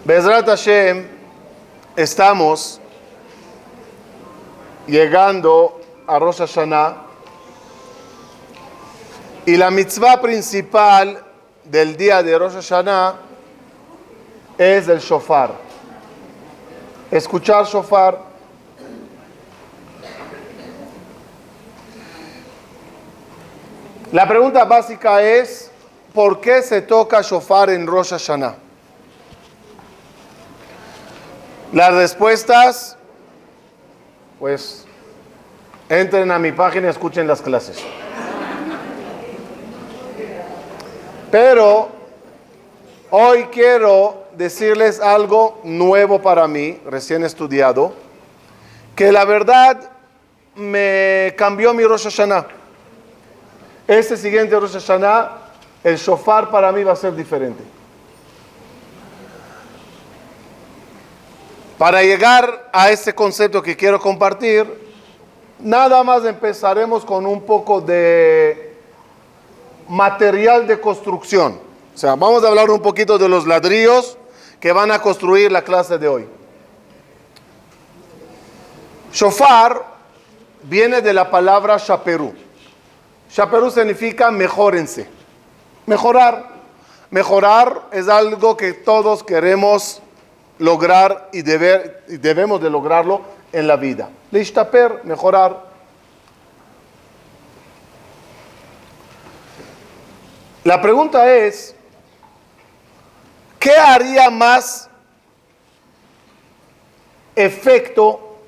Bezrat Hashem, estamos llegando a Rosh Hashanah y la mitzvah principal del día de Rosh Hashanah es el shofar. Escuchar shofar. La pregunta básica es, ¿por qué se toca shofar en Rosh Hashanah? Las respuestas, pues, entren a mi página y escuchen las clases. Pero hoy quiero decirles algo nuevo para mí, recién estudiado, que la verdad me cambió mi Rosh Hashanah. Este siguiente Rosh Hashanah, el shofar para mí va a ser diferente. Para llegar a este concepto que quiero compartir, nada más empezaremos con un poco de material de construcción. O sea, vamos a hablar un poquito de los ladrillos que van a construir la clase de hoy. Shofar viene de la palabra shaperu. Shaperu significa mejórense. Mejorar. Mejorar es algo que todos queremos lograr y debemos de lograrlo en la vida. Lishtaper, mejorar. La pregunta es, ¿qué haría más efecto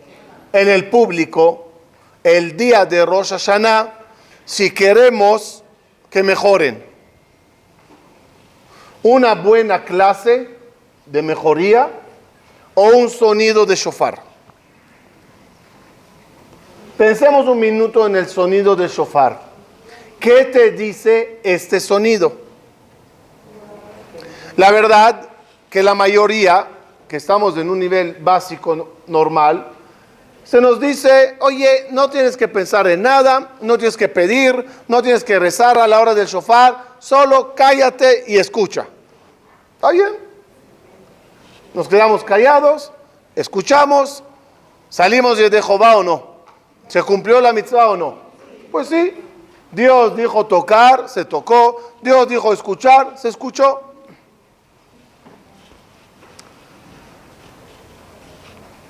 en el público el día de Rosh Hashanah si queremos que mejoren? ¿Una buena clase de mejoría o un sonido de shofar? Pensemos un minuto en el sonido del shofar. ¿Qué te dice este sonido? La verdad que la mayoría, que estamos en un nivel básico normal, se nos dice, oye, no tienes que pensar en nada, no tienes que pedir, no tienes que rezar a la hora del shofar, solo cállate y escucha. ¿Está bien? Nos quedamos callados, escuchamos, salimos de Jehová o no. ¿Se cumplió la mitzvah o no? Pues sí, Dios dijo tocar, se tocó, Dios dijo escuchar, se escuchó.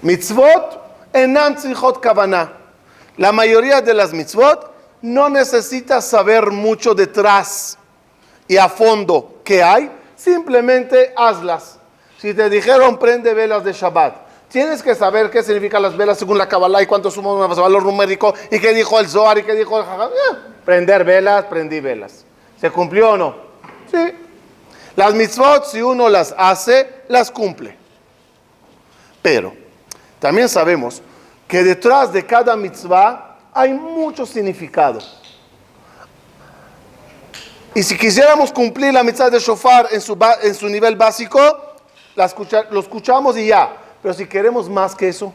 Mitzvot enam tzrichot kavanah. La mayoría de las mitzvot no necesitas saber mucho detrás y a fondo qué hay, simplemente hazlas. Si te dijeron prende velas de Shabbat, tienes que saber qué significan las velas según la Kabbalah y cuánto sumo un valor numérico y qué dijo el Zohar y qué dijo el Hagam. Prender velas, prendí velas. ¿Se cumplió o no? Sí. Las mitzvot, si uno las hace, las cumple. Pero también sabemos que detrás de cada mitzvah hay mucho significado. Y si quisiéramos cumplir la mitzvah de shofar en su nivel básico, lo escuchamos y ya. Pero si queremos más que eso,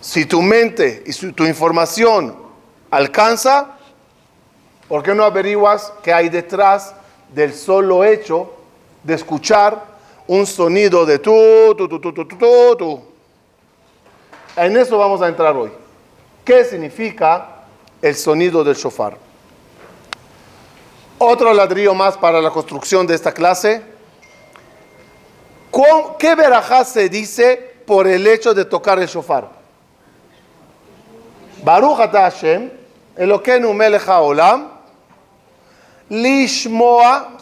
si tu mente y tu información alcanza, ¿por qué no averiguas qué hay detrás del solo hecho de escuchar un sonido de tu? En eso vamos a entrar hoy. ¿Qué significa el sonido del shofar? Otro ladrillo más para la construcción de esta clase. ¿Qué verajá se dice por el hecho de tocar el shofar? Baruch atah Hashem, Elokeinu melech haolam, lishmoa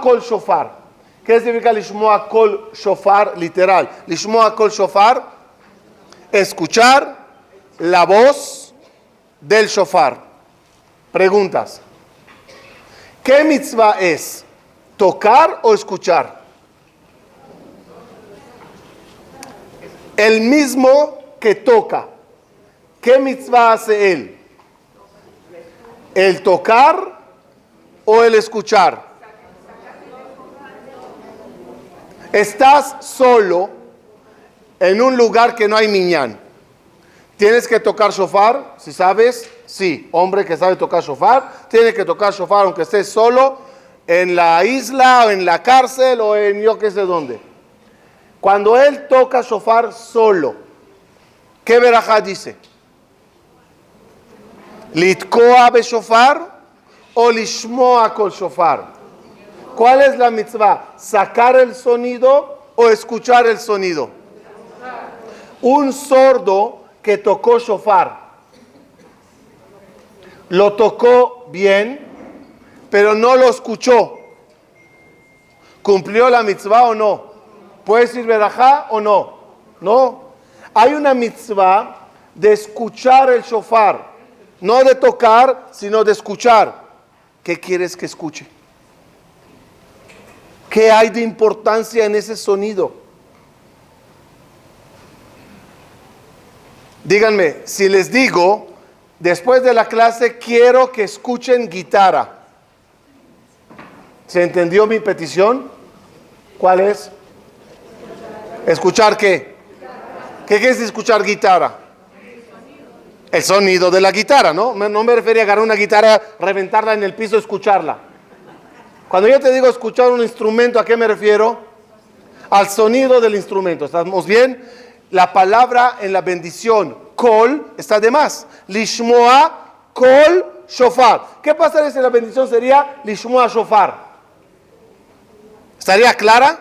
kol shofar. ¿Qué significa lishmoa kol shofar? Literal. Lishmoa kol shofar, escuchar la voz del shofar. Preguntas. ¿Qué mitzvah es? ¿Tocar o escuchar? El mismo que toca. ¿Qué mitzvah hace él? ¿El tocar o el escuchar? Estás solo en un lugar que no hay minyan. ¿Tienes que tocar shofar? Si sabes, sí. Hombre que sabe tocar shofar, tiene que tocar shofar aunque estés solo en la isla o en la cárcel o en yo qué sé dónde. Cuando él toca shofar solo, ¿qué verajá dice? ¿Litkoa be shofar o lishmoa kol shofar? ¿Cuál es la mitzvah? ¿Sacar el sonido o escuchar el sonido? Un sordo que tocó shofar, lo tocó bien, pero no lo escuchó. ¿Cumplió la mitzvah o no? ¿Puede decir verajá o no? No. Hay una mitzvah de escuchar el shofar, no de tocar, sino de escuchar. ¿Qué quieres que escuche? ¿Qué hay de importancia en ese sonido? Díganme, si les digo, después de la clase quiero que escuchen guitarra. ¿Se entendió mi petición? ¿Cuál es? ¿Escuchar qué? ¿Qué es escuchar guitarra? El sonido de la guitarra, ¿no? No me refería a agarrar una guitarra, reventarla en el piso, escucharla. Cuando yo te digo escuchar un instrumento, ¿a qué me refiero? Al sonido del instrumento. ¿Estamos bien? La palabra en la bendición, kol, está de más. Lishmoa, kol, shofar. ¿Qué pasaría si la bendición sería lishmoa, shofar? ¿Estaría clara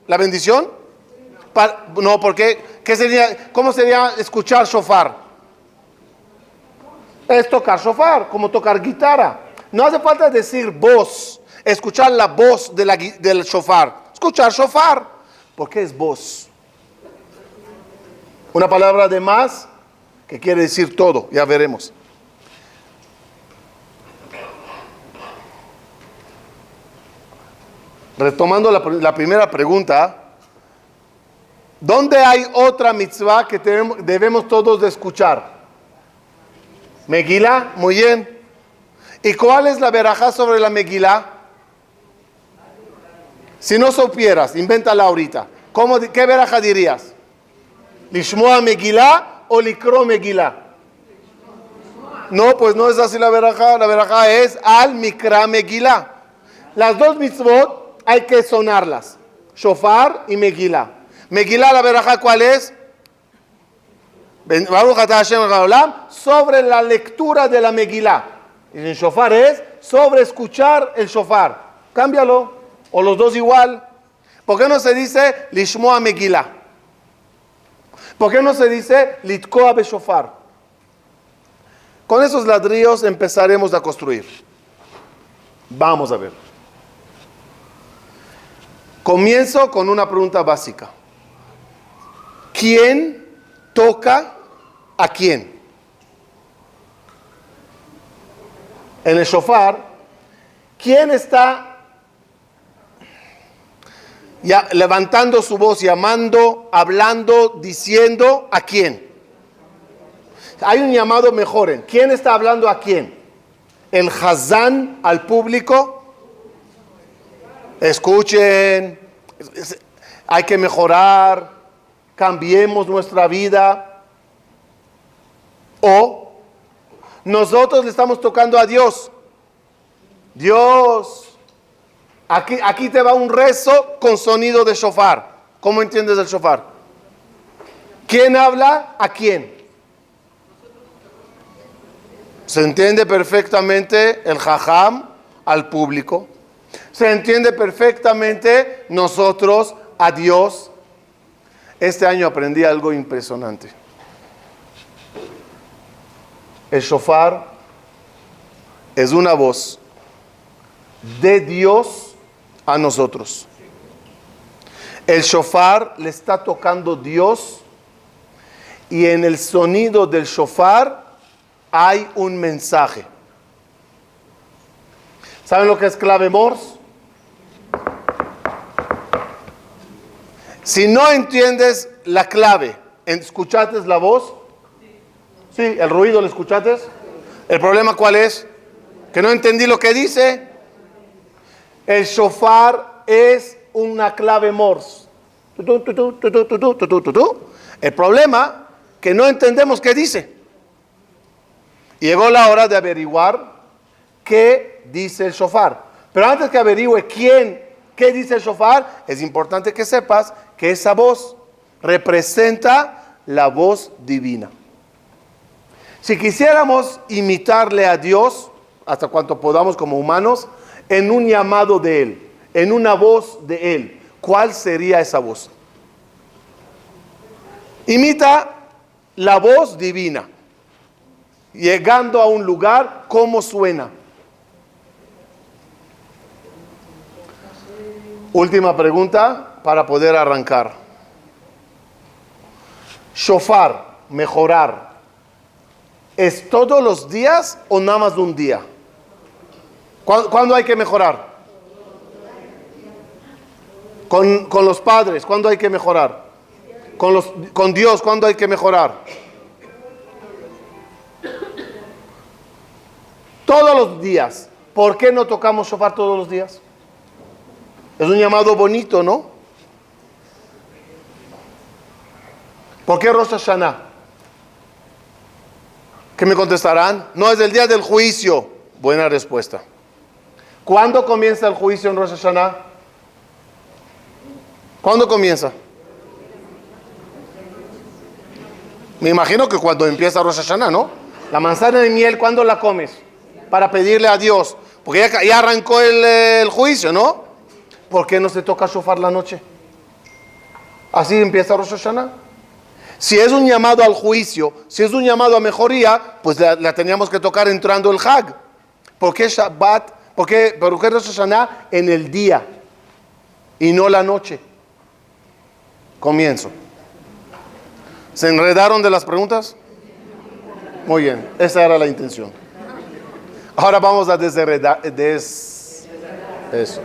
la bendición? No, porque ¿qué sería? ¿Cómo sería escuchar shofar? Es tocar shofar, como tocar guitarra. No hace falta decir voz, escuchar la voz del shofar. Escuchar shofar, porque es voz. Una palabra de más que quiere decir todo, ya veremos. Retomando la primera pregunta, ¿dónde hay otra mitzvah que debemos todos de escuchar? Megilá, muy bien. ¿Y cuál es la verajá sobre la Megilá? Si no supieras, invéntala ahorita. ¿Qué verajá dirías? ¿Lishmoa Megilá o Likro Megilá? No, pues no es así la verajá. La verajá es al Mikra Megilá. Las dos mitzvot hay que sonarlas. Shofar y Megilá. Megilá, la verajá, ¿cuál es? Baruch atah Hashem haolam, sobre la lectura de la Megilá. Y el shofar es sobre escuchar el shofar. Cámbialo, o los dos igual. ¿Por qué no se dice Lishmoa Megilá? ¿Por qué no se dice Litkoa be shofar? Con esos ladrillos empezaremos a construir. Vamos a ver. Comienzo con una pregunta básica. ¿Quién toca a quién? En el shofar, ¿quién está ya levantando su voz, llamando, hablando, diciendo a quién? Hay un llamado mejor. ¿Quién está hablando a quién? ¿El Hazán al público? Escuchen, hay que mejorar, cambiemos nuestra vida. O nosotros le estamos tocando a Dios. Dios, aquí te va un rezo con sonido de shofar. ¿Cómo entiendes el shofar? ¿Quién habla a quién? Se entiende perfectamente el jajam al público. Se entiende perfectamente nosotros a Dios. Este año aprendí algo impresionante. El shofar es una voz de Dios a nosotros. El shofar le está tocando Dios y en el sonido del shofar hay un mensaje. ¿Saben lo que es clave Morse? Si no entiendes la clave, ¿escuchaste la voz? Sí, el ruido lo escuchaste. ¿El problema cuál es? Que no entendí lo que dice. El shofar es una clave Morse. El problema que no entendemos qué dice. Y llegó la hora de averiguar qué dice el shofar. Pero antes que averigüe qué dice el shofar, es importante que sepas que esa voz representa la voz divina. Si quisiéramos imitarle a Dios, hasta cuanto podamos como humanos, en un llamado de Él, en una voz de Él, ¿cuál sería esa voz? Imita la voz divina. Llegando a un lugar, ¿cómo suena? Última pregunta para poder arrancar. Shofar, mejorar, ¿es todos los días o nada más de un día? ¿Cuándo hay que mejorar? Con los padres, ¿cuándo hay que mejorar? Con Dios, ¿cuándo hay que mejorar? Todos los días. ¿Por qué no tocamos shofar todos los días? Es un llamado bonito, ¿no? ¿Por qué Rosh Hashanah? ¿Qué me contestarán? No, es el día del juicio. Buena respuesta. ¿Cuándo comienza el juicio en Rosh Hashanah? ¿Cuándo comienza? Me imagino que cuando empieza Rosh Hashanah, ¿no? La manzana de miel, ¿cuándo la comes? Para pedirle a Dios. Porque ya arrancó el juicio, ¿no? ¿Por qué no se toca shofar la noche? Así empieza Rosh Hashanah. Si es un llamado al juicio, si es un llamado a mejoría, pues la teníamos que tocar entrando el Hag. ¿Por qué Shabbat? ¿Por qué Rosh Hashanah en el día y no la noche? Comienzo. ¿Se enredaron de las preguntas? Muy bien, esa era la intención. Ahora vamos a desenredar. Eso.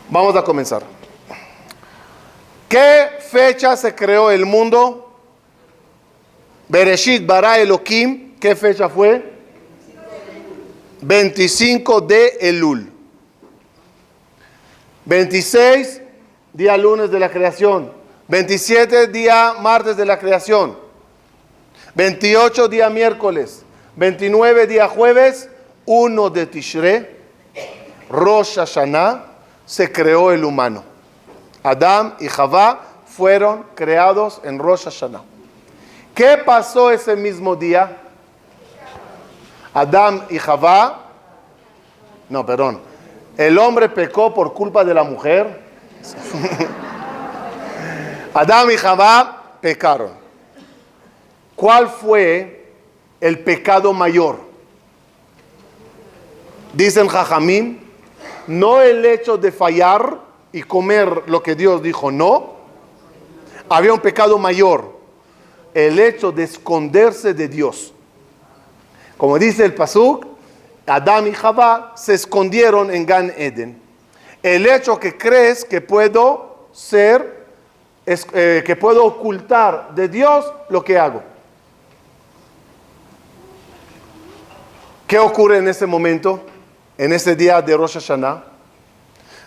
Vamos a comenzar. ¿Qué fecha se creó el mundo? Bereshit bara Elohim. ¿Qué fecha fue? 25 de Elul. 26, día lunes de la creación. 27, día martes de la creación. 28, día miércoles. 29, día jueves. 1 de Tishrei, Rosh Hashanah, se creó el humano. Adán y Javá fueron creados en Rosh Hashanah. ¿Qué pasó ese mismo día? Adán y Javá, el hombre pecó por culpa de la mujer. Adán y Javá pecaron. ¿Cuál fue el pecado mayor? Dicen Jajamim, no el hecho de fallar y comer lo que Dios dijo, no. Había un pecado mayor, el hecho de esconderse de Dios. Como dice el Pasuk, Adán y Javá se escondieron en Gan Eden. El hecho que crees que puedo ocultar de Dios lo que hago. ¿Qué ocurre en ese momento? En ese día de Rosh Hashanah,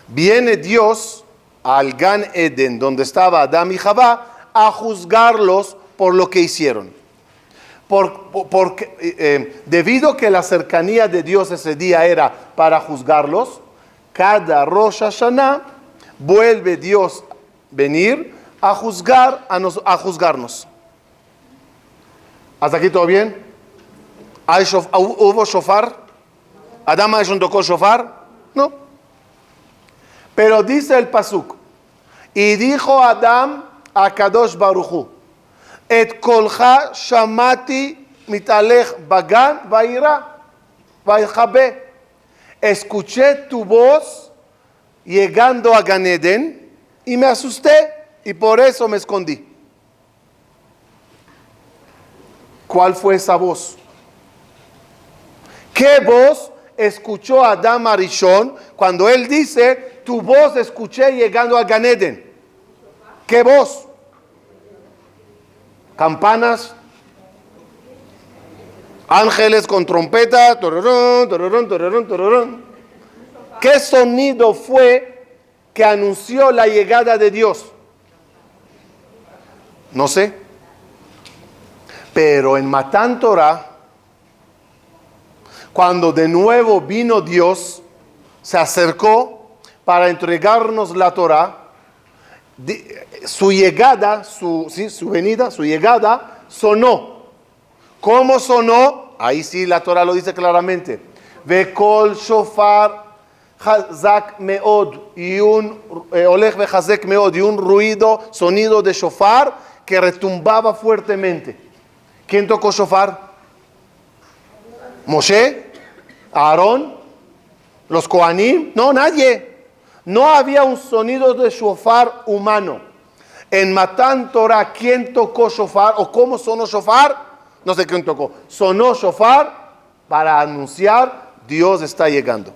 viene Dios al Gan Eden, donde estaba Adán y Javá, a juzgarlos por lo que hicieron. Debido a que la cercanía de Dios ese día era para juzgarlos, cada Rosh Hashanah vuelve Dios venir a juzgarnos. ¿Hasta aquí todo bien? ¿Hubo shofar? ¿Adán tocó shofar? No. Pero dice el Pasuk, y dijo Adán a Kadosh Baruchu, et kolcha shamati mitalech bagan vaira vaijabe. Escuché tu voz llegando a Gan Eden y me asusté y por eso me escondí. ¿Cuál fue esa voz? ¿Qué voz escuchó Adán Arishon cuando él dice, tu voz escuché llegando a Gan Eden? ¿Qué voz? Campanas, ángeles con trompeta, tororón, tororón, tororón, tororón. ¿Qué sonido fue que anunció la llegada de Dios? No sé. Pero en Matan Torah, cuando de nuevo vino Dios, se acercó para entregarnos la Torah, su llegada, su llegada sonó. ¿Cómo sonó? Ahí sí la Torah lo dice claramente. Vekol shofar chazak meod, y un olech vechazek meod, y un ruido, sonido de shofar que retumbaba fuertemente. ¿Quién tocó shofar? ¿Moshe? ¿Aarón? ¿Los Kohanim? No, nadie. No había un sonido de shofar humano. En Matan Torah, ¿quién tocó shofar o cómo sonó shofar? No sé quién tocó. Sonó shofar para anunciar Dios está llegando.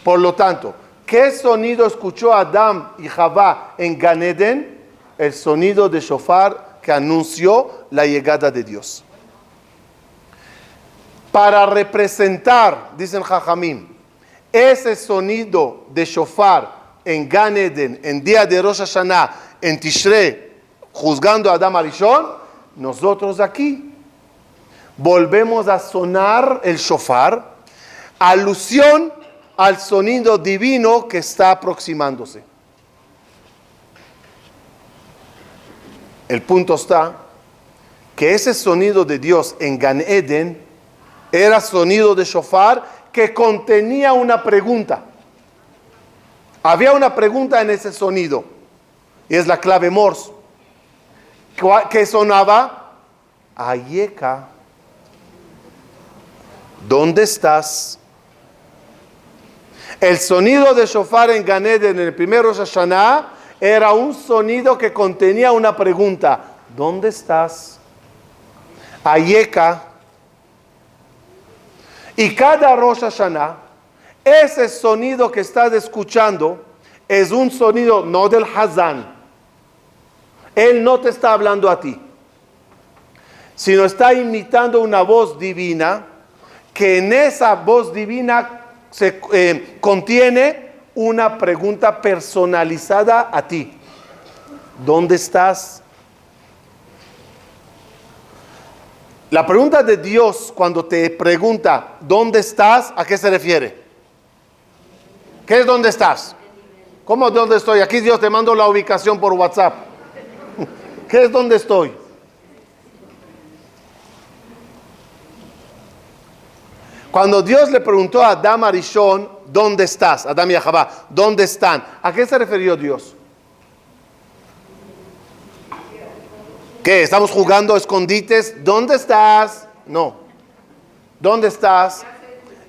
Por lo tanto, ¿qué sonido escuchó Adán y Javá en Gan Eden? El sonido de shofar que anunció la llegada de Dios. Para representar, dicen Jajamim, ese sonido de shofar en Gan Eden, en día de Rosh Hashanah, en Tishrei, juzgando a Adam Arishon, nosotros aquí volvemos a sonar el shofar, alusión al sonido divino que está aproximándose. El punto está que ese sonido de Dios en Gan Eden era sonido de shofar que contenía una pregunta. Había una pregunta en ese sonido, y es la clave Morse. ¿Qué sonaba? Ayeka, ¿dónde estás? El sonido de shofar en Gan Eden, en el primer Rosh Hashanah, era un sonido que contenía una pregunta. ¿Dónde estás? Ayeka. Y cada Rosh Hashanah, ese sonido que estás escuchando es un sonido no del Hazán. Él no te está hablando a ti, sino está imitando una voz divina, que en esa voz divina se contiene una pregunta personalizada a ti. ¿Dónde estás? La pregunta de Dios cuando te pregunta ¿dónde estás? ¿A qué se refiere? ¿Qué es dónde estás? ¿Cómo dónde estoy? Aquí Dios te mando la ubicación por WhatsApp. ¿Qué es dónde estoy? Cuando Dios le preguntó a Adam Arishon ¿dónde estás? Adam y a Javá, ¿dónde están? ¿A qué se refirió Dios? ¿Qué? ¿Estamos jugando a escondites? ¿Dónde estás? No. ¿Dónde estás?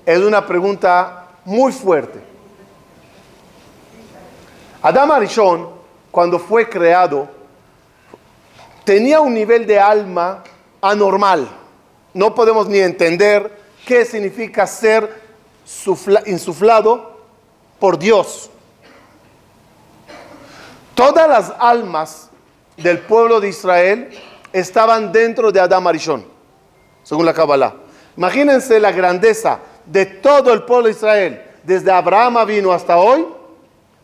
Es una pregunta muy fuerte. Adam Arishon, cuando fue creado, tenía un nivel de alma anormal. No podemos ni entender qué significa ser insuflado por Dios. Todas las almas del pueblo de Israel estaban dentro de Adam Arishon, según la Kabbalah. Imagínense la grandeza de todo el pueblo de Israel, desde Abraham vino hasta hoy,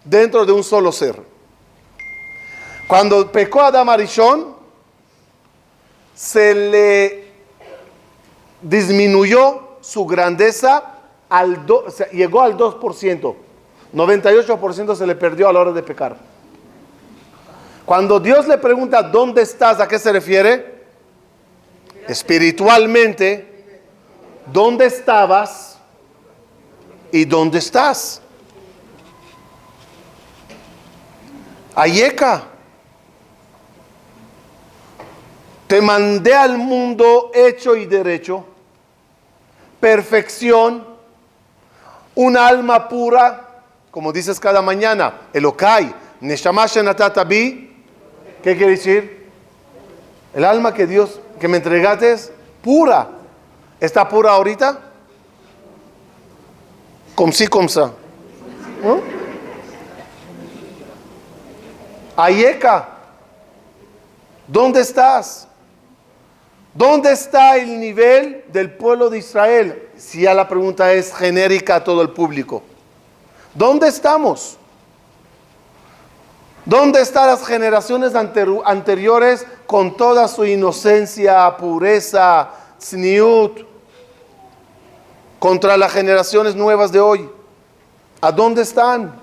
dentro de un solo ser. Cuando pecó Adam Arishon, se le disminuyó su grandeza, llegó al 2%. 98% se le perdió a la hora de pecar. Cuando Dios le pregunta ¿dónde estás? ¿A qué se refiere? Espiritualmente, ¿dónde estabas y dónde estás? Ayeka, te mandé al mundo hecho y derecho, perfección, una alma pura, como dices cada mañana, Elokai, Neshama shenatata bi. ¿Qué quiere decir? El alma que Dios, que me entregaste es pura. ¿Está pura ahorita? Como si, como sa. ¿No? Ayeka, ¿dónde estás? ¿Dónde está el nivel del pueblo de Israel? Si ya la pregunta es genérica a todo el público. ¿Dónde estamos? ¿Dónde están las generaciones anteriores con toda su inocencia, pureza, tzniut, contra las generaciones nuevas de hoy? ¿A dónde están?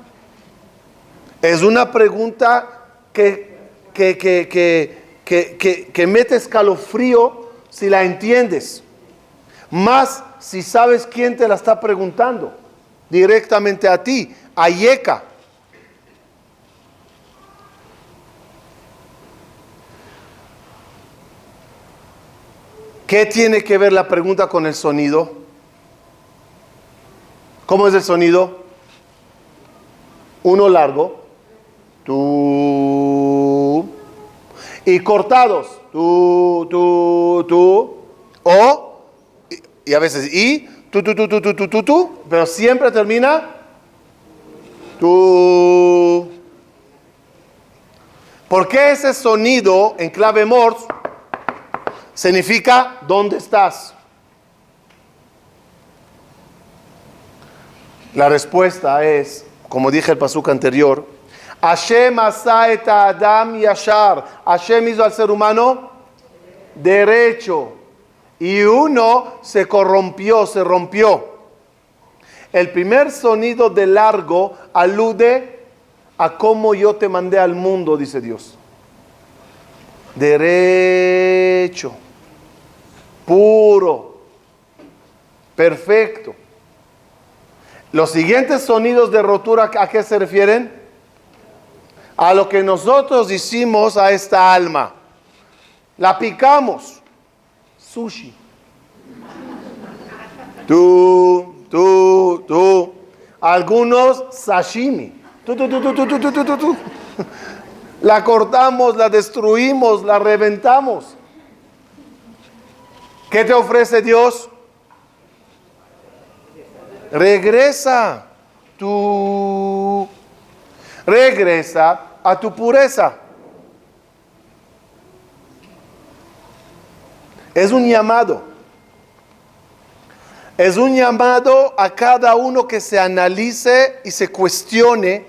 Es una pregunta que mete escalofrío si la entiendes. Más si sabes quién te la está preguntando. Directamente a ti, a Yeka. ¿Qué tiene que ver la pregunta con el sonido? ¿Cómo es el sonido? Uno largo, tú, y cortados, tú, o, y a veces tú, pero siempre termina, tú. ¿Por qué ese sonido en clave Morse significa ¿dónde estás? La respuesta es, como dije el pasuk anterior, Hashem asa et Adam yashar. Hashem hizo al ser humano derecho y uno se corrompió, se rompió. El primer sonido de largo alude a cómo yo te mandé al mundo, dice Dios. Derecho, puro, perfecto. Los siguientes sonidos de rotura, ¿a qué se refieren? A lo que nosotros hicimos a esta alma. La picamos. Sushi. Tú. Algunos sashimi. Tú. La cortamos, la destruimos, la reventamos. ¿Qué te ofrece Dios? Regresa a tu pureza. Es un llamado. Es un llamado a cada uno que se analice y se cuestione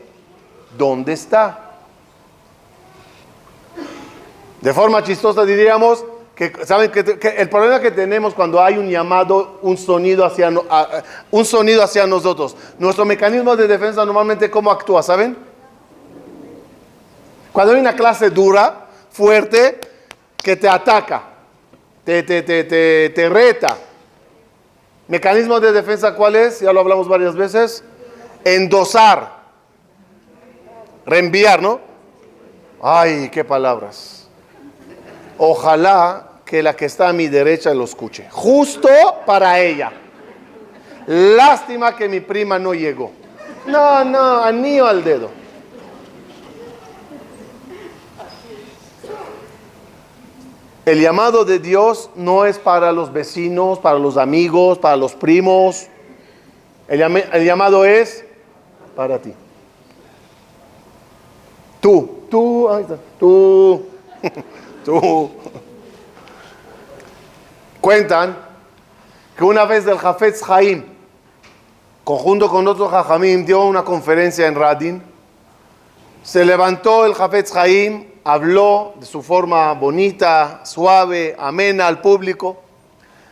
dónde está. De forma chistosa diríamos que, ¿saben? Que el problema que tenemos cuando hay un llamado, un sonido hacia nosotros. Nuestro mecanismo de defensa normalmente, ¿cómo actúa? ¿Saben? Cuando hay una clase dura, fuerte, que te ataca, te reta. ¿Mecanismo de defensa cuál es? Ya lo hablamos varias veces. Endosar. Reenviar, ¿no? Ay, qué palabras. Ojalá que la que está a mi derecha lo escuche. Justo para ella. Lástima que mi prima no llegó. No, anillo al dedo. El llamado de Dios no es para los vecinos, para los amigos, para los primos. El llamado es para ti. Ahí está, tú. Cuentan que una vez el Hafetz Haim, conjunto con otros Jajamim, dio una conferencia en Radin. Se levantó el Hafetz Haim, habló de su forma bonita, suave, amena al público.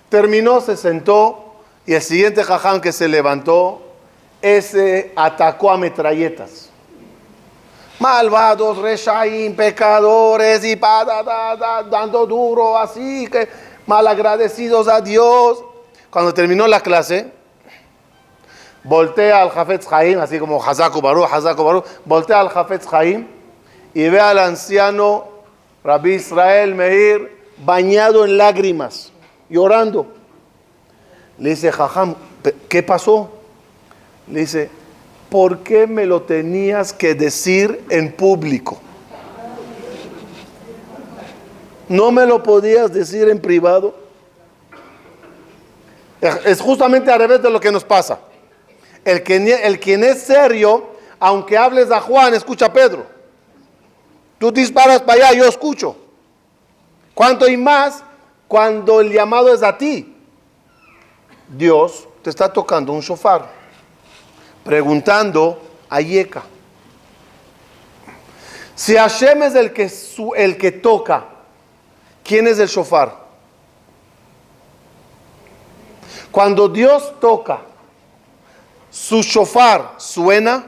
Terminó, se sentó y el siguiente Jajam que se levantó, ese atacó a metralletas. Malvados, reshaim, pecadores y dando duro así, que malagradecidos a Dios. Cuando terminó la clase, voltea al Hafetz Haim, así como Hazaku Baruch, voltea al Hafetz Haim y ve al anciano Rabbi Israel Meir bañado en lágrimas, llorando. Le dice, Jajam, ¿qué pasó? Le dice, ¿por qué me lo tenías que decir en público? ¿No me lo podías decir en privado? Es justamente al revés de lo que nos pasa. El quien es serio, aunque hables a Juan, escucha a Pedro. Tú disparas para allá, yo escucho. ¿Cuánto y más cuando el llamado es a ti? Dios te está tocando un shofar, preguntando a Yeka. Si Hashem es el que toca, ¿quién es el shofar? Cuando Dios toca, su shofar suena.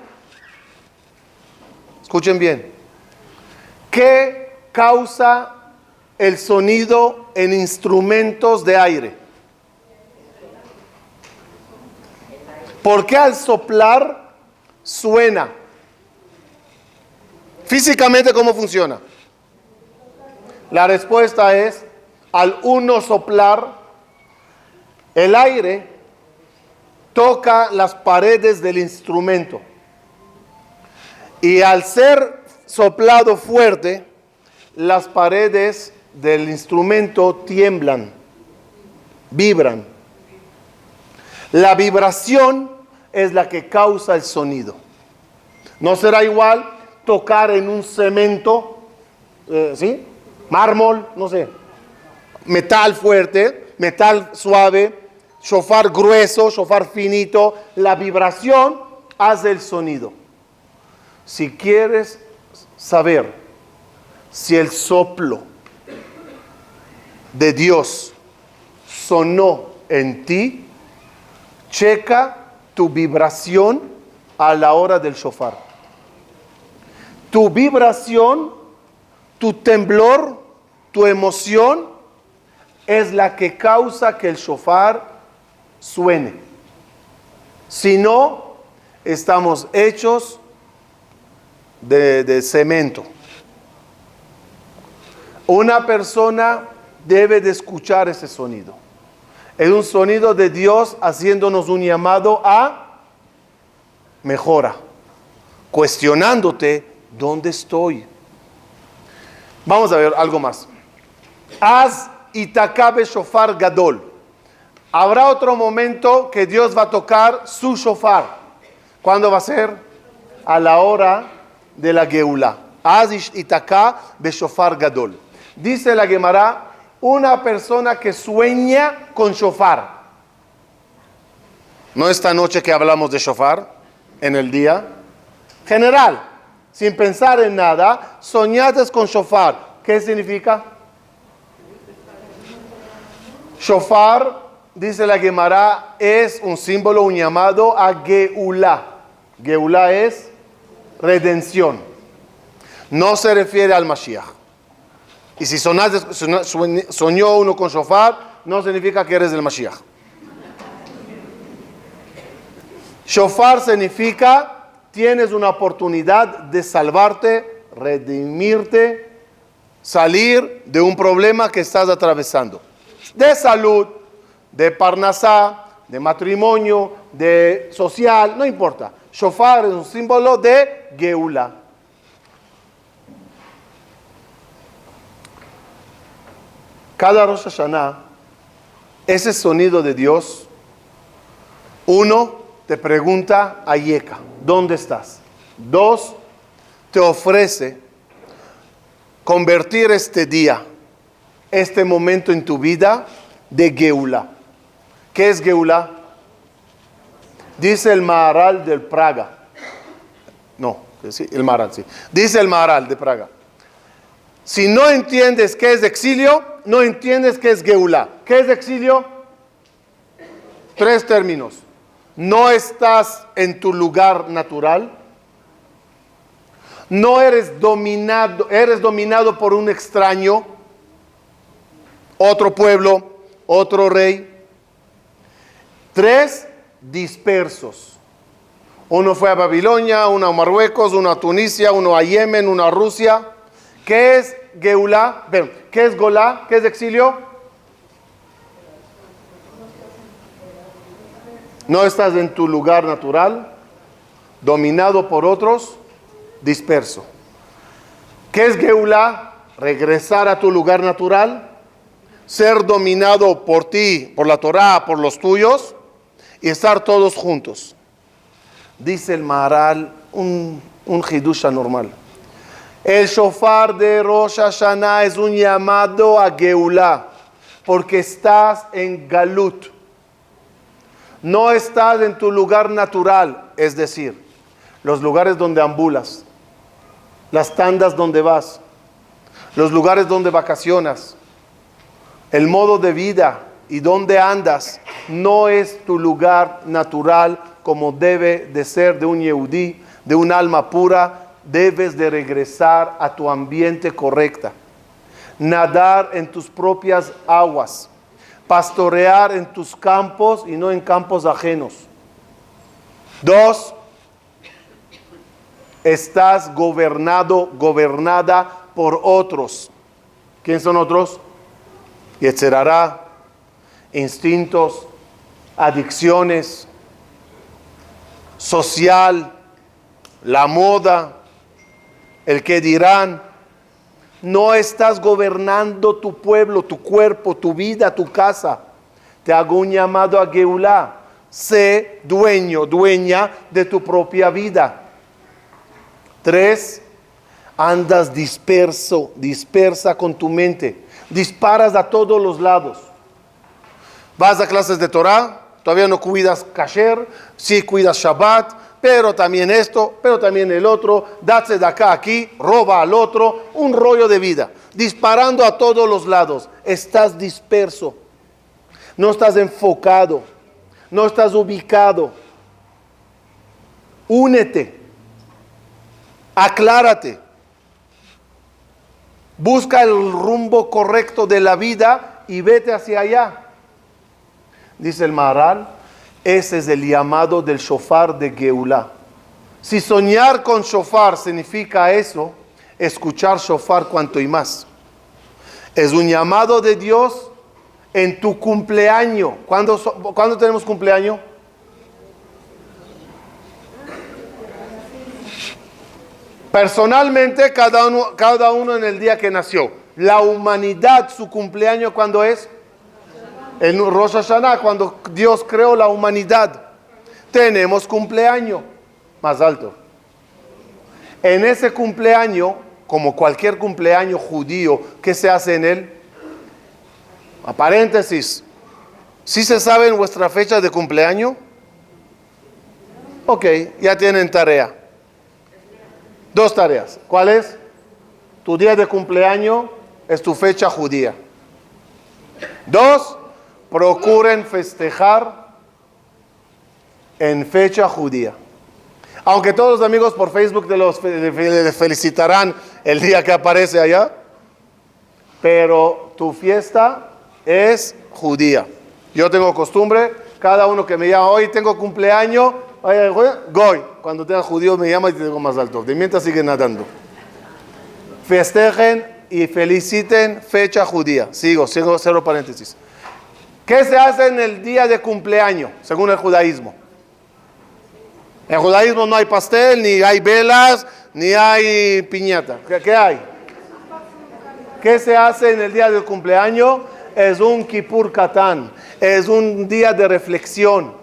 Escuchen bien. ¿Qué causa el sonido en instrumentos de aire? ¿Por qué al soplar suena? Físicamente, ¿cómo funciona? La respuesta es, al uno soplar, el aire toca las paredes del instrumento. Y al ser soplado fuerte, las paredes del instrumento tiemblan, vibran. La vibración es la que causa el sonido. No será igual tocar en un cemento, ¿sí? Mármol, no sé, metal fuerte, metal suave, shofar grueso, shofar finito. La vibración hace el sonido. Si quieres saber si el soplo de Dios sonó en ti, checa tu vibración a la hora del shofar. Tu vibración, tu temblor, tu emoción es la que causa que el shofar suene. Si no, estamos hechos de cemento. Una persona debe de escuchar ese sonido. Es un sonido de Dios haciéndonos un llamado a mejora, cuestionándote, ¿dónde estoy? Vamos a ver algo más. Az itakabe shofar gadol. Habrá otro momento que Dios va a tocar su shofar. ¿Cuándo va a ser? A la hora de la Geulá. Az itakabe shofar gadol. Dice la Gemara, una persona que sueña con shofar. ¿No esta noche que hablamos de shofar? En el día general, sin pensar en nada, soñaste con shofar. ¿Qué significa? Shofar, dice la Gemara, es un símbolo, un llamado a Geulá. Geulá es redención. No se refiere al Mashiach. Y si soñó uno con shofar, no significa que eres el Mashiach. Shofar significa, tienes una oportunidad de salvarte, redimirte, salir de un problema que estás atravesando. De salud, de parnasá, de matrimonio, de social, no importa. Shofar es un símbolo de Geulá. Cada Rosh Hashanah, ese sonido de Dios, uno, te pregunta a Yeka, ¿dónde estás? Dos, te ofrece convertir este día, este momento en tu vida, de Geulá. ¿Qué es Geulá? Dice el Maharal del Praga. No, sí, el Maharal, sí. Dice el Maharal de Praga. Si no entiendes qué es exilio, no entiendes qué es Geulá. ¿Qué es exilio? Tres términos. No estás en tu lugar natural. No eres dominado por un extraño, otro pueblo, otro rey. Tres, dispersos. Uno fue a Babilonia, uno a Marruecos, uno a Tunisia, uno a Yemen, uno a Rusia. ¿Qué es Geulá? ¿Qué es Golá? ¿Qué es exilio? No estás en tu lugar natural, dominado por otros, disperso. ¿Qué es Geulá? Regresar a tu lugar natural, ser dominado por ti, por la Torá, por los tuyos, y estar todos juntos. Dice el Maharal, un hidush anormal. El shofar de Rosh Hashanah es un llamado a Geulá, porque estás en Galut. No estás en tu lugar natural, es decir, los lugares donde ambulas. las tandas donde vas, los lugares donde vacacionas, el modo de vida y donde andas, no es tu lugar natural como debe de ser de un yehudí, de un alma pura. Debes de regresar a tu ambiente correcta, nadar en tus propias aguas, pastorear en tus campos y no en campos ajenos. 2, estás gobernada por otros. ¿Quién son otros? Yetzer Hará, instintos, adicciones, social, la moda, el que dirán. No estás gobernando tu pueblo, tu cuerpo, tu vida, tu casa. Te hago un llamado a Geulá. Sé dueña de tu propia vida. 3, andas dispersa con tu mente. Disparas a todos los lados. Vas a clases de Torah, todavía no cuidas kasher, sí cuidas Shabbat, pero también esto, pero también el otro, date de acá aquí, roba al otro, un rollo de vida, disparando a todos los lados. Estás disperso, no estás enfocado, no estás ubicado. Únete, aclárate, busca el rumbo correcto de la vida y vete hacia allá. Dice el Maharal, ese es el llamado del shofar de Geulá. Si soñar con shofar significa eso, escuchar shofar cuanto y más. Es un llamado de Dios en tu cumpleaños. ¿Cuándo tenemos cumpleaños? Personalmente, cada uno en el día que nació. La humanidad, su cumpleaños, ¿cuándo es? En Rosh Hashanah, cuando Dios creó la humanidad. Tenemos cumpleaños más alto. En ese cumpleaños, como cualquier cumpleaños judío, ¿qué se hace en él? A paréntesis, ¿sí se sabe vuestra fecha de cumpleaños? Ok, ya tienen tarea. 2 tareas. ¿Cuál es? Tu día de cumpleaños es tu fecha judía. 2, procuren festejar en fecha judía. Aunque todos los amigos por Facebook les felicitarán el día que aparece allá, pero tu fiesta es judía. Yo tengo costumbre, cada uno que me llama, hoy tengo cumpleaños, goy. Cuando tenga judío me llama y te digo más alto. De mientras siguen nadando. Festejen y feliciten fecha judía. Sigo, cero paréntesis. ¿Qué se hace en el día de cumpleaños, según el judaísmo? En el judaísmo no hay pastel, ni hay velas, ni hay piñata. ¿Qué hay? ¿Qué se hace en el día del cumpleaños? Es un Kippur Katán, es un día de reflexión,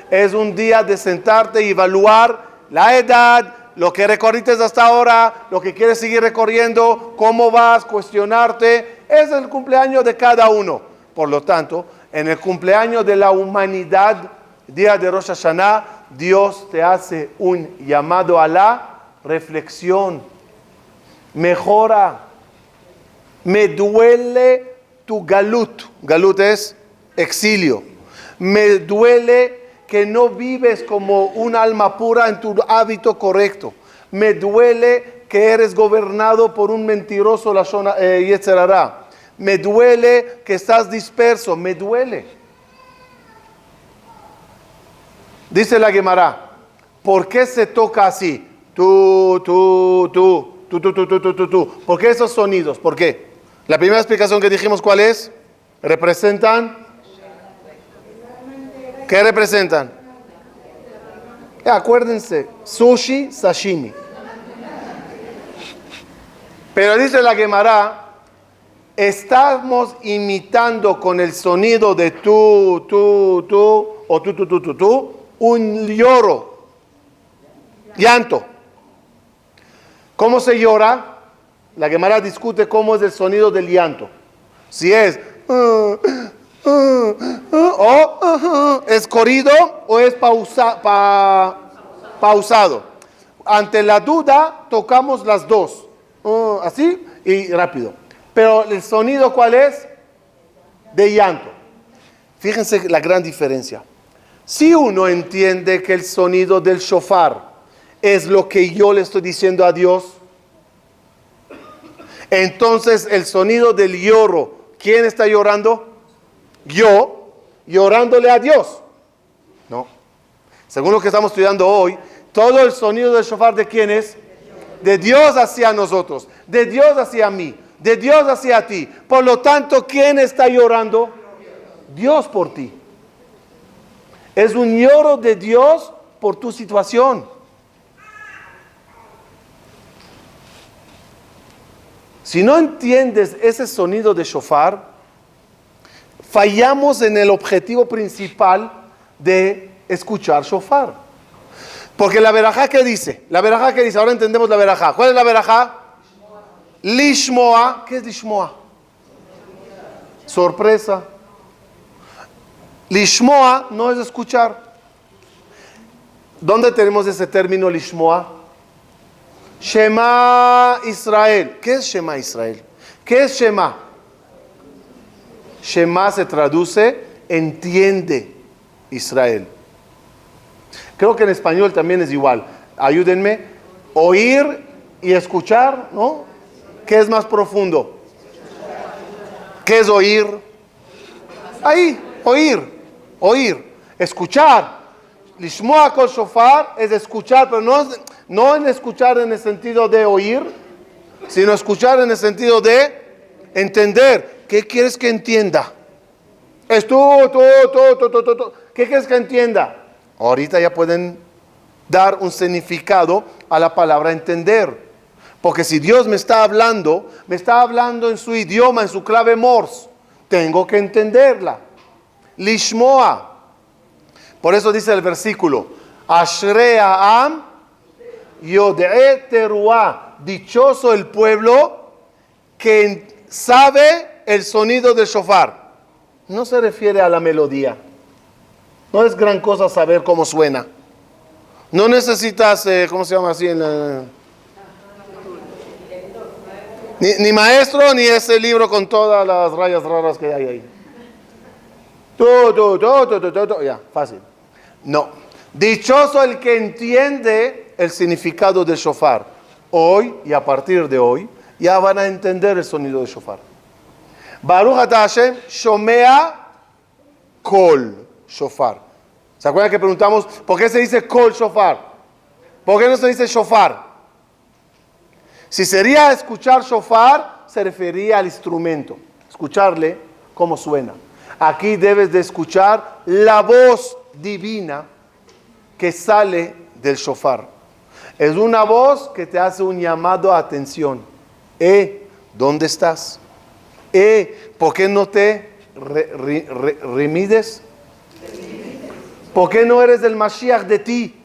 es un día de sentarte y evaluar la edad, lo que recorriste hasta ahora, lo que quieres seguir recorriendo, cómo vas, cuestionarte. Es el cumpleaños de cada uno. Por lo tanto, en el cumpleaños de la humanidad, día de Rosh Hashanah, Dios te hace un llamado a la reflexión. Mejora. Me duele tu galut. Galut es exilio. Me duele que no vives como un alma pura en tu hábito correcto. Me duele que eres gobernado por un mentiroso Yetzer Hará. Me duele que estás disperso. Me duele. Dice la Gemara, ¿por qué se toca así? Tú. ¿Por qué esos sonidos? ¿Por qué? La primera explicación que dijimos, ¿cuál es? Representan. ¿Qué representan? Acuérdense, sushi, sashimi. Pero dice la Gemara, estamos imitando con el sonido de tú, o tú, un lloro, llanto. ¿Cómo se llora? La Gemara discute cómo es el sonido del llanto. Si es o es corrido o es pausado. Ante la duda tocamos las dos. así y rápido. Pero el sonido, ¿cuál es? De llanto. Fíjense la gran diferencia. Si uno entiende que el sonido del shofar es lo que yo le estoy diciendo a Dios, entonces el sonido del lloro, ¿quién está llorando? Yo, llorándole a Dios. No. Según lo que estamos estudiando hoy, todo el sonido del shofar, ¿de quién es? De Dios hacia nosotros, de Dios hacia mí, de Dios hacia ti. Por lo tanto, ¿quién está llorando? Dios por ti. Es un lloro de Dios por tu situación. Si no entiendes ese sonido de shofar, fallamos en el objetivo principal de escuchar shofar. Porque la verajá, ¿qué dice? La verajá, ¿qué dice? Ahora entendemos la verajá. ¿Cuál es la verajá? Lishmoa. ¿Qué es lishmoa? Sorpresa. Lishmoa no es escuchar. ¿Dónde tenemos ese término lishmoa? Shema Israel. ¿Qué es Shema Israel? ¿Qué es Shema? Shema se traduce entiende Israel. Creo que en español también es igual. Ayúdenme. Oír y escuchar, ¿no? ¿Qué es más profundo? ¿Qué es oír? Ahí, oír. Escuchar. Lishmoa kol shofar es escuchar, pero no en escuchar en el sentido de oír, sino escuchar en el sentido de entender. ¿Qué quieres que entienda? Es tú. ¿Qué quieres que entienda? Ahorita ya pueden dar un significado a la palabra entender. Porque si Dios me está hablando en su idioma, en su clave Morse. Tengo que entenderla. Lishmoa. Por eso dice el versículo, Ashrei ha'am yod'e teruah. Dichoso el pueblo que sabe el sonido del shofar. No se refiere a la melodía. No es gran cosa saber cómo suena. No necesitas, ¿cómo se llama así? Ni maestro, ni ese libro con todas las rayas raras que hay ahí. Ya, fácil. No. Dichoso el que entiende el significado del shofar. Hoy y a partir de hoy ya van a entender el sonido del shofar. Baruch atah Hashem shomea kol shofar. ¿Se acuerdan que preguntamos por qué se dice kol shofar? ¿Por qué no se dice shofar? Si sería escuchar shofar, se refería al instrumento. Escucharle cómo suena. Aquí debes de escuchar la voz divina que sale del shofar. Es una voz que te hace un llamado a atención. ¿Dónde estás? ¿Por qué no te remides? ¿Por qué no eres el Mashiach de ti?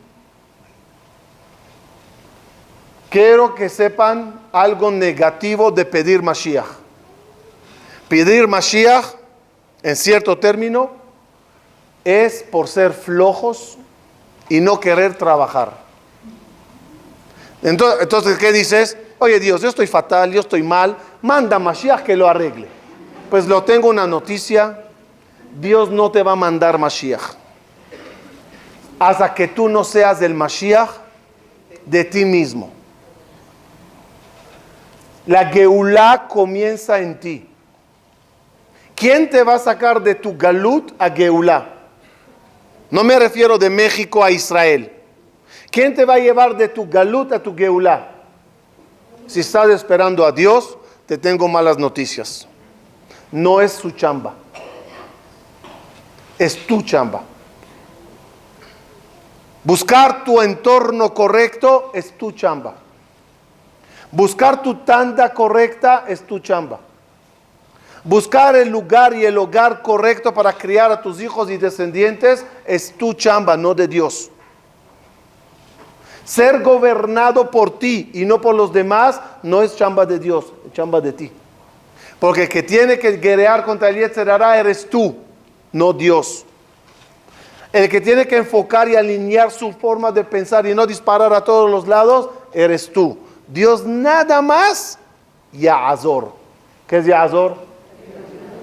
Quiero que sepan algo negativo de pedir Mashiach. Pedir Mashiach, en cierto término, es por ser flojos y no querer trabajar. Entonces, ¿qué dices? Oye Dios, yo estoy fatal, yo estoy mal, manda Mashiach que lo arregle. Pues lo tengo una noticia, Dios no te va a mandar Mashiach. Hasta que tú no seas el Mashiach de ti mismo. La Geulá comienza en ti. ¿Quién te va a sacar de tu Galut a Geulá? No me refiero de México a Israel. ¿Quién te va a llevar de tu Galut a tu Geulá? Si estás esperando a Dios, te tengo malas noticias. No es su chamba. Es tu chamba. Buscar tu entorno correcto es tu chamba. Buscar tu tanda correcta es tu chamba. Buscar el lugar y el hogar correcto para criar a tus hijos y descendientes es tu chamba, no de Dios. Ser gobernado por ti y no por los demás no es chamba de Dios, es chamba de ti. Porque el que tiene que guerrear contra el Yetzer Hara eres tú, no Dios. El que tiene que enfocar y alinear su forma de pensar y no disparar a todos los lados, eres tú. Dios nada más Ya'azor. ¿Qué es Ya'azor?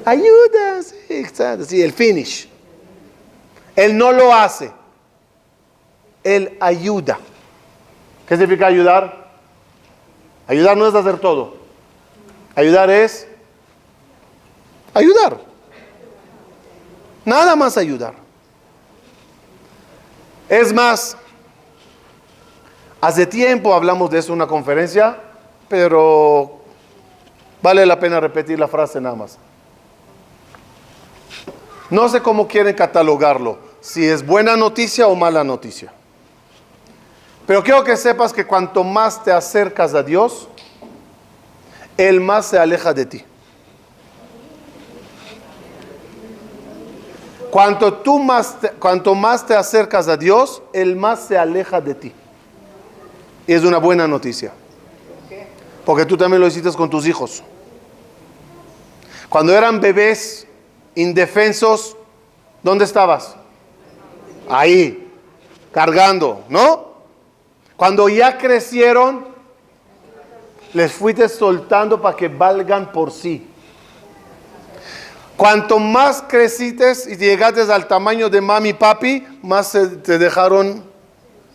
Ayuda, sí, exacto, sí, el finish. Él no lo hace. Él ayuda. ¿Qué significa ayudar? Ayudar no es hacer todo. Ayudar es ayudar. Nada más ayudar. Es más, hace tiempo hablamos de eso en una conferencia, pero vale la pena repetir la frase nada más. No sé cómo quieren catalogarlo, si es buena noticia o mala noticia. Pero quiero que sepas que cuanto más te acercas a Dios, Él más se aleja de ti. Cuanto más te acercas a Dios, Él más se aleja de ti. Y es una buena noticia. Porque tú también lo hiciste con tus hijos. Cuando eran bebés indefensos, ¿dónde estabas? Ahí, cargando, ¿no? Cuando ya crecieron, les fuiste soltando para que valgan por sí. Cuanto más creciste y llegaste al tamaño de mami y papi, más te dejaron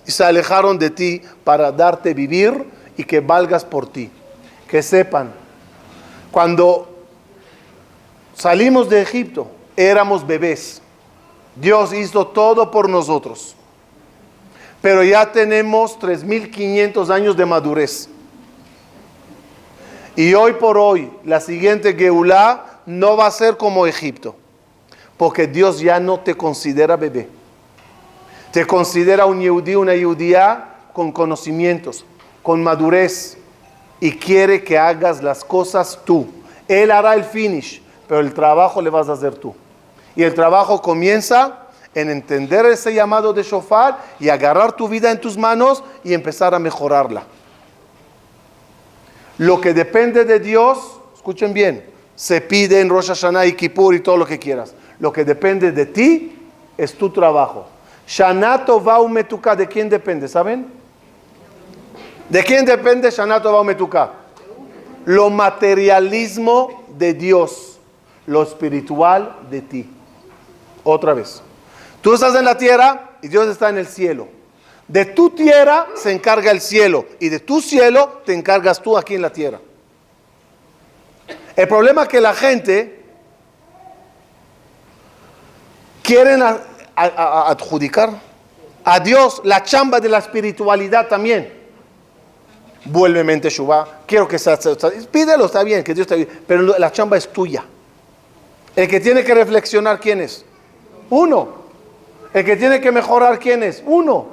y se alejaron de ti para darte vivir y que valgas por ti. Que sepan, cuando salimos de Egipto, éramos bebés. Dios hizo todo por nosotros. Pero ya tenemos 3,500 años de madurez. Y hoy por hoy, la siguiente Geulá no va a ser como Egipto. Porque Dios ya no te considera bebé. Te considera un yehudí, una yehudía con conocimientos, con madurez. Y quiere que hagas las cosas tú. Él hará el finish, pero el trabajo le vas a hacer tú. Y el trabajo comienza en entender ese llamado de shofar y agarrar tu vida en tus manos y empezar a mejorarla. Lo que depende de Dios, escuchen bien, se pide en Rosh Hashanah y Kippur y todo lo que quieras. Lo que depende de ti es tu trabajo. Shana Tová Umetuká, ¿de quién depende? ¿Saben? ¿De quién depende Shana Tová Umetuká? Lo materialismo de Dios, lo espiritual de ti. Otra vez. Tú estás en la tierra y Dios está en el cielo. De tu tierra se encarga el cielo y de tu cielo te encargas tú aquí en la tierra. El problema es que la gente quieren adjudicar a Dios la chamba de la espiritualidad también. Vuélveme en Teshuvá, quiero que sea, pídelo, está bien, que Dios te ayude, pero la chamba es tuya. El que tiene que reflexionar, ¿quién es? Uno. El que tiene que mejorar, ¿quién es? Uno.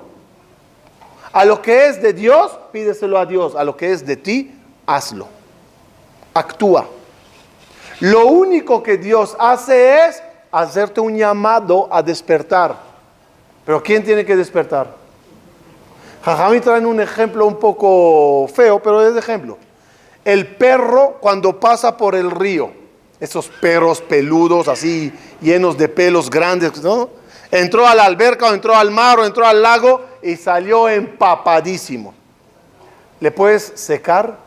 A lo que es de Dios, pídeselo a Dios. A lo que es de ti, hazlo. Actúa. Lo único que Dios hace es hacerte un llamado a despertar. Pero ¿quién tiene que despertar? Jajamí traen un ejemplo un poco feo, pero es de ejemplo. El perro cuando pasa por el río, esos perros peludos así, llenos de pelos grandes, ¿no? Entró a la alberca o entró al mar o entró al lago y salió empapadísimo. ¿Le puedes secar?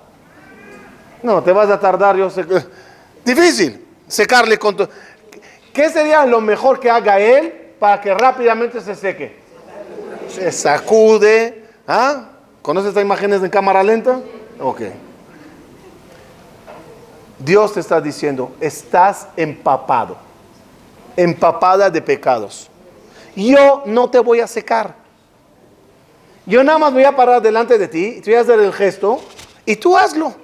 No, te vas a tardar. Difícil secarle con tu... ¿Qué sería lo mejor que haga él para que rápidamente se seque? Se sacude. ¿Ah? ¿Conoces estas imágenes en cámara lenta? Ok. Dios te está diciendo, estás empapado, empapada de pecados. Yo no te voy a secar. Yo nada más voy a parar delante de ti, te voy a hacer el gesto y tú hazlo.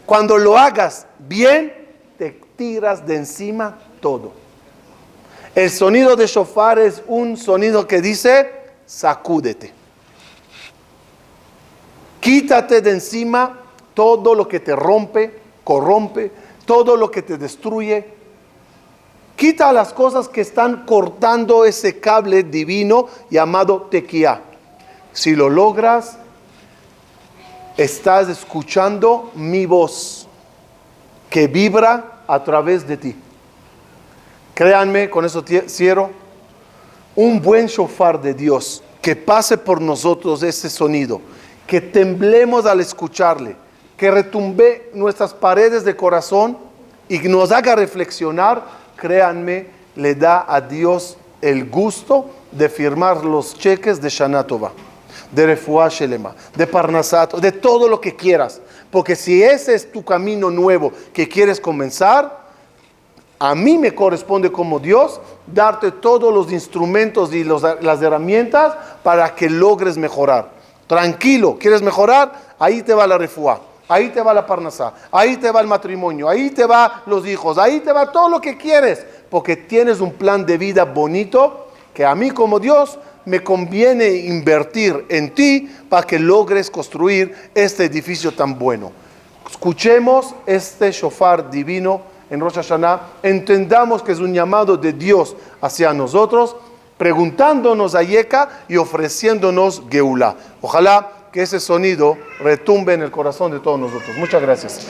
Cuando lo hagas bien, te tiras de encima todo. El sonido de shofar es un sonido que dice, sacúdete. Quítate de encima todo lo que te rompe, corrompe, todo lo que te destruye. Quita las cosas que están cortando ese cable divino llamado tequía. Si lo logras, estás escuchando mi voz que vibra a través de ti. Créanme, con eso cierro, un buen shofar de Dios que pase por nosotros ese sonido que temblemos al escucharle, que retumbe nuestras paredes de corazón y nos haga reflexionar, créanme, le da a Dios el gusto de firmar los cheques de Shana Tova, de Refuah Shelema, de Parnasat, de todo lo que quieras. Porque si ese es tu camino nuevo que quieres comenzar, a mí me corresponde como Dios darte todos los instrumentos y las herramientas para que logres mejorar. Tranquilo, ¿quieres mejorar? Ahí te va la Refuah, ahí te va la Parnasá, ahí te va el matrimonio, ahí te va los hijos, ahí te va todo lo que quieres, porque tienes un plan de vida bonito que a mí como Dios me conviene invertir en ti para que logres construir este edificio tan bueno. Escuchemos este shofar divino en Rosh Hashanah, entendamos que es un llamado de Dios hacia nosotros, preguntándonos a Yeka y ofreciéndonos Geulá. Ojalá que ese sonido retumbe en el corazón de todos nosotros. Muchas gracias.